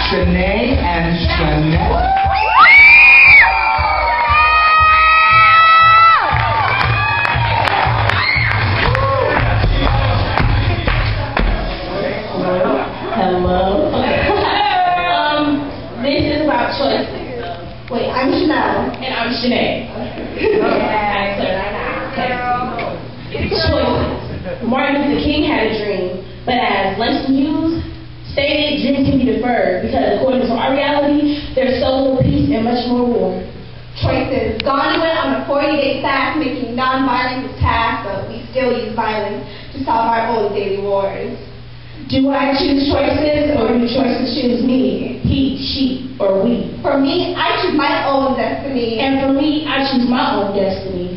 Shanai and Shanai. Hello. This is about choices. Wait, I'm Shanai. And I'm Shanai. Choices. Martin Luther King had a dream, but as Langston Hughes stated, dreams can be deferred because according to our reality, there's so little peace and much more war. Choices. Gandhi went on a 40-day fast making non-violence his task, but we still use violence to solve our own daily wars. Do I choose choices, or do choices choose me? He, she, or we? For me, I choose my own destiny. And for me, I choose my own destiny.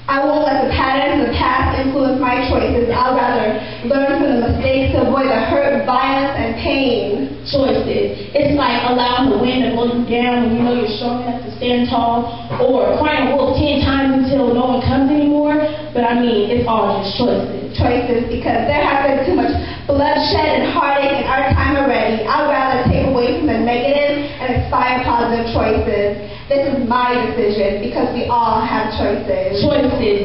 I won't let the patterns of the past influence my choices. I'll rather learn from the mistakes to avoid the hurt, violence, and pain. Choices. It's like allowing the wind to blow you down when you know you're strong enough to stand tall, or crying wolf 10 times until no one comes anymore. But I mean, it's all just choices. Choices, because there has been too much bloodshed and heartache in our time already. I'd rather take away from the negative and inspire positive choices. This is my decision because we all have choices. Choices,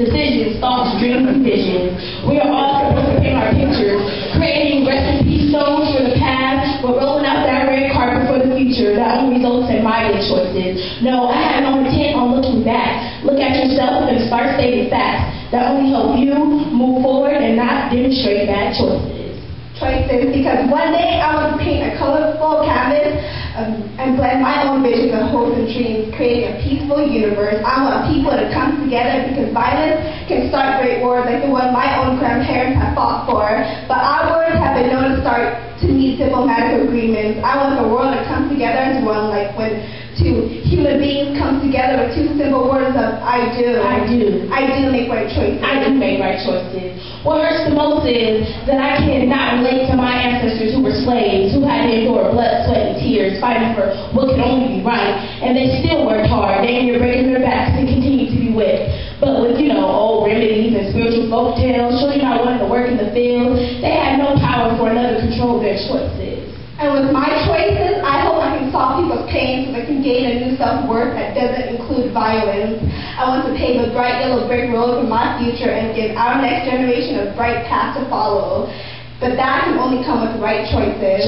decisions, thoughts, dreams, and visions. We are all supposed to paint our pictures, creating recipe stones for the past, but rolling out that red carpet for the future. That only results in my good choices. No, I have no intent on looking back. Look at yourself and start stating facts. That only help you move forward and not demonstrate bad choices. Choices, because one day I want to paint a colorful canvas and blend my own visions of hopes and dreams, creating a peaceful universe. I want people to come together because violence can start great wars like the one my own grandparents have fought for. But our wars have been known to need diplomatic agreements. I want the world to come together as one, like when two human beings come together with two simple words of I do. I do. I do make right choices. I do make right choices. What hurts the most is that I cannot relate to my ancestors who were slaves, who had to endure blood, sweat, and tears, fighting for what could only be right, and they still worked hard. They ended up breaking their backs and continue to be whipped. But with, old remedies and spiritual folk tales, children not wanting to work in the field, they had no power for another to control their choices. And with my choices, I hope I can solve people's pain so they can gain a new self-worth that doesn't include violence. I want to pave a bright yellow brick road for my future and give our next generation a bright path to follow. But that can only come with right choices.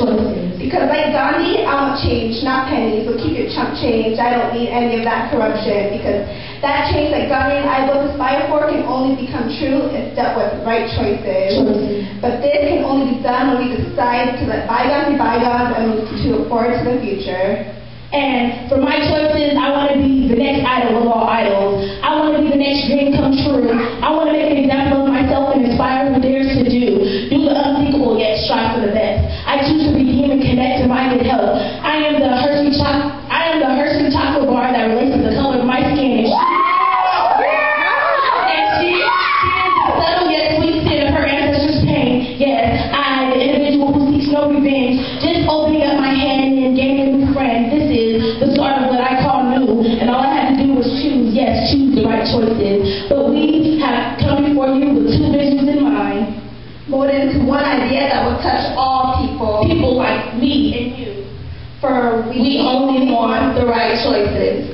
Because like Gandhi, I want change, not pennies, so keep your chump change. I don't need any of that corruption, because that change that Gandhi and I both aspire for can only become true if dealt with right choices. But this can only be done when we decide to let bygones be bygones and move to forward to the future. And for my choices, I want to be the next idol of all idols. I want to be the next dream come true. I want to make an example of myself and inspire who dares to do the unthinkable yet strive for the best. I choose to redeem and connect to my good health. I am the Hershey chocolate bar that relates to the color of my skin. And she is the subtle yet sweet sin of her ancestors' pain. Yes, I, the individual who seeks no revenge, just opening up my hand and gaining a new friend. This is the start of what I call new, and all I had to do was choose the right choices. But we have come before you with two visions in mind. Molded into one idea that will touch all people. People like me and you. For we only want the right choices.